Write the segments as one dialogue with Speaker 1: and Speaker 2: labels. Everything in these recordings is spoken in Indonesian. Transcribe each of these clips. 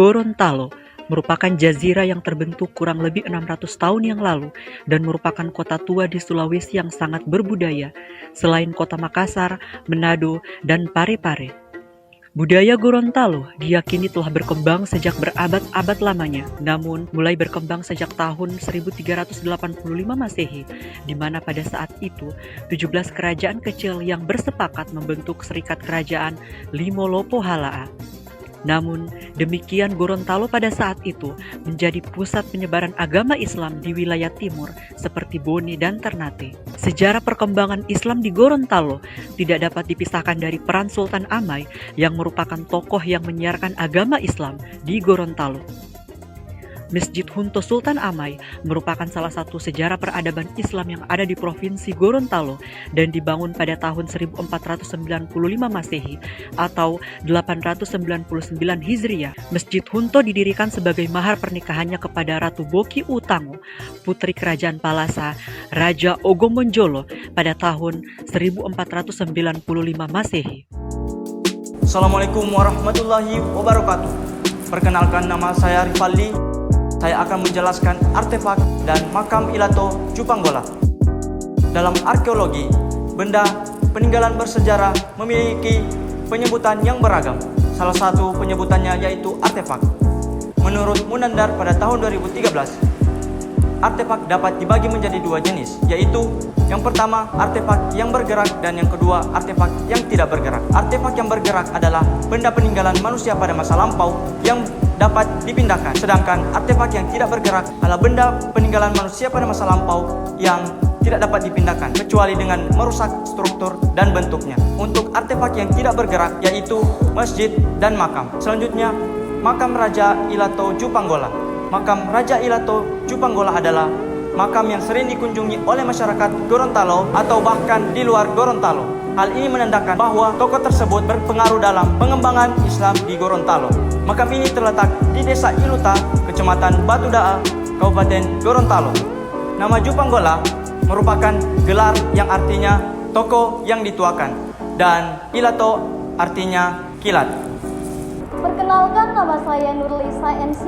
Speaker 1: Gorontalo merupakan jazirah yang terbentuk kurang lebih 600 tahun yang lalu dan merupakan kota tua di Sulawesi yang sangat berbudaya, selain kota Makassar, Manado, dan Parepare. Budaya Gorontalo diyakini telah berkembang sejak berabad-abad lamanya, namun mulai berkembang sejak tahun 1385 Masehi, di mana pada saat itu 17 kerajaan kecil yang bersepakat membentuk Serikat Kerajaan Limolopo Halaa. Namun, demikian Gorontalo pada saat itu menjadi pusat penyebaran agama Islam di wilayah timur seperti Bone dan Ternate. Sejarah perkembangan Islam di Gorontalo tidak dapat dipisahkan dari peran Sultan Amai yang merupakan tokoh yang menyiarkan agama Islam di Gorontalo. Masjid Hunto Sultan Amai merupakan salah satu sejarah peradaban Islam yang ada di Provinsi Gorontalo dan dibangun pada tahun 1495 Masehi atau 899 Hijriah. Masjid Hunto didirikan sebagai mahar pernikahannya kepada Ratu Boki Utango, putri Kerajaan Palasa, Raja Ogomonjolo pada tahun 1495 Masehi.
Speaker 2: Assalamualaikum warahmatullahi wabarakatuh. Perkenalkan, nama saya Rivaldi. Saya akan menjelaskan artefak dan makam Ilato Jupanggola. Dalam arkeologi, benda peninggalan bersejarah memiliki penyebutan yang beragam. Salah satu penyebutannya yaitu artefak. Menurut Munandar pada tahun 2013, artefak dapat dibagi menjadi dua jenis, yaitu yang pertama artefak yang bergerak dan yang kedua artefak yang tidak bergerak. Artefak yang bergerak adalah benda peninggalan manusia pada masa lampau yang dapat dipindahkan, sedangkan artefak yang tidak bergerak adalah benda peninggalan manusia pada masa lampau yang tidak dapat dipindahkan kecuali dengan merusak struktur dan bentuknya. Untuk artefak yang tidak bergerak yaitu masjid dan makam. Selanjutnya, makam Raja Ilato Jupanggola. Makam Raja Ilato Jupanggola adalah makam yang sering dikunjungi oleh masyarakat Gorontalo atau bahkan di luar Gorontalo. Hal ini menandakan bahwa tokoh tersebut berpengaruh dalam pengembangan Islam di Gorontalo. Makam ini terletak di Desa Iluta, Kecamatan Batu Daa, Kabupaten Gorontalo. Nama Jupanggola merupakan gelar yang artinya tokoh yang dituakan dan Ilato artinya kilat.
Speaker 3: Perkenalkan, nama saya Nurlisa MC.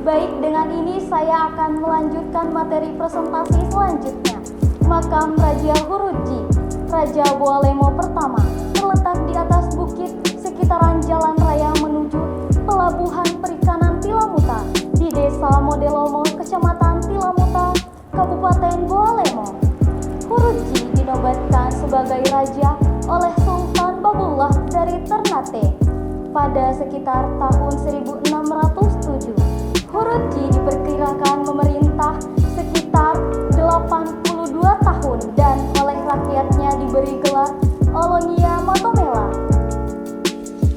Speaker 3: Baik, dengan ini saya akan melanjutkan materi presentasi selanjutnya. Makam Raja Huruji, Raja Boalemo pertama, terletak di atas bukit sekitaran jalan raya menuju Pelabuhan Perikanan Tilamuta di Desa Modelomo, Kecamatan Tilamuta, Kabupaten Boalemo. Huruji dinobatkan sebagai raja oleh Sultan Babullah dari Ternate pada sekitar tahun 1607. Huruji diperkirakan memerintah sekitar 82 tahun dan oleh rakyatnya diberi gelar Olonia Matomela.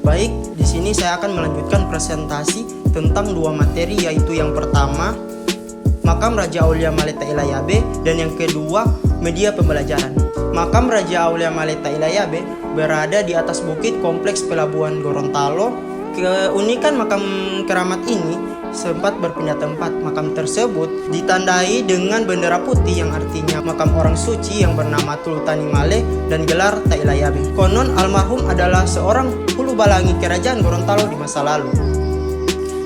Speaker 4: Baik, di sini saya akan melanjutkan presentasi tentang dua materi, yaitu yang pertama makam Raja Aulia Maleta Ilayabe dan yang kedua media pembelajaran. Makam Raja Aulia Maleta Ilayabe berada di atas bukit kompleks Pelabuhan Gorontalo. Keunikan makam keramat ini sempat berpindah tempat. Makam tersebut ditandai dengan bendera putih yang artinya makam orang suci yang bernama Tultani Male dan gelar Tailayabe. Konon almarhum adalah seorang hulu balangi kerajaan Gorontalo di masa lalu.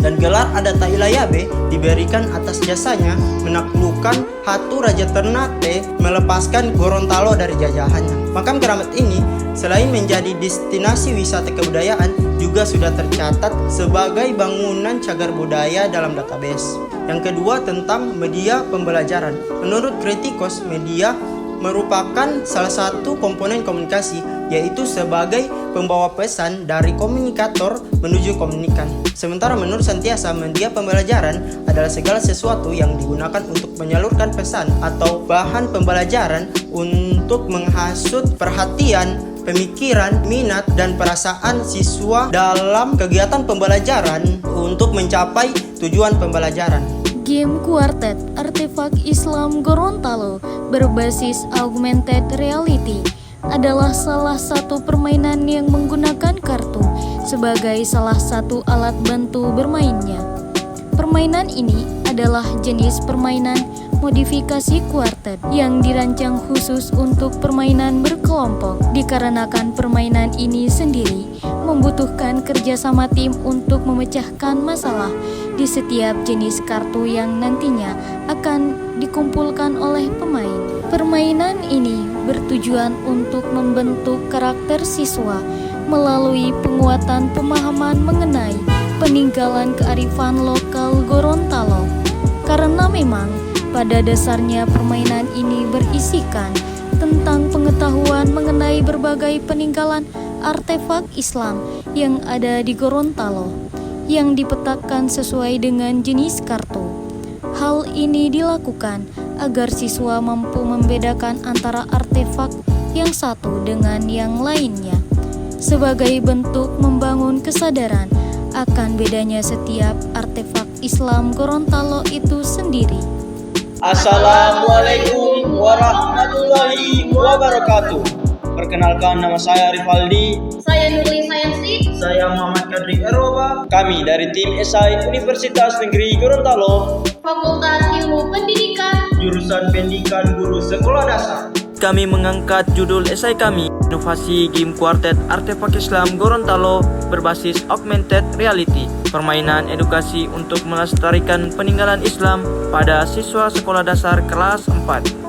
Speaker 4: Dan gelar adat Tailayabe diberikan atas jasanya menaklukkan Hatu Raja Ternate melepaskan Gorontalo dari jajahannya. Makam keramat ini selain menjadi destinasi wisata kebudayaan juga sudah tercatat sebagai bangunan cagar budaya dalam database. Yang kedua tentang media pembelajaran. Menurut Kritikos, media merupakan salah satu komponen komunikasi, yaitu sebagai pembawa pesan dari komunikator menuju komunikan. Sementara menurut Santiasa, media pembelajaran adalah segala sesuatu yang digunakan untuk menyalurkan pesan atau bahan pembelajaran untuk menghasut perhatian, pemikiran, minat, dan perasaan siswa dalam kegiatan pembelajaran untuk mencapai tujuan pembelajaran.
Speaker 5: Game Quartet, artefak Islam Gorontalo berbasis augmented reality, adalah salah satu permainan yang menggunakan kartu sebagai salah satu alat bantu bermainnya. Permainan ini adalah jenis permainan modifikasi kuartet yang dirancang khusus untuk permainan berkelompok. Dikarenakan permainan ini sendiri membutuhkan kerjasama tim untuk memecahkan masalah di setiap jenis kartu yang nantinya akan dikumpulkan oleh pemain. Permainan ini bertujuan untuk membentuk karakter siswa melalui penguatan pemahaman mengenai peninggalan kearifan lokal Gorontalo. Karena memang pada dasarnya permainan ini berisikan tentang pengetahuan mengenai berbagai peninggalan artefak Islam yang ada di Gorontalo yang dipetakan sesuai dengan jenis kartu. Hal ini dilakukan agar siswa mampu membedakan antara artefak yang satu dengan yang lainnya, sebagai bentuk membangun kesadaran akan bedanya setiap artefak Islam Gorontalo itu sendiri.
Speaker 2: Assalamualaikum warahmatullahi wabarakatuh. Perkenalkan, nama saya Rifaldi.
Speaker 3: Saya Nurli Sayensi.
Speaker 4: Saya Muhammad Kadri Eroba.
Speaker 2: Kami dari tim SI Universitas Negeri Gorontalo,
Speaker 3: Fakultas Ilmu Pendidikan.
Speaker 4: Jurusan Pendidikan Guru Sekolah Dasar.
Speaker 2: Kami mengangkat judul esai kami, Inovasi Game Kuartet Artefak Islam Gorontalo berbasis Augmented Reality, permainan edukasi untuk melestarikan peninggalan Islam pada siswa sekolah dasar kelas 4.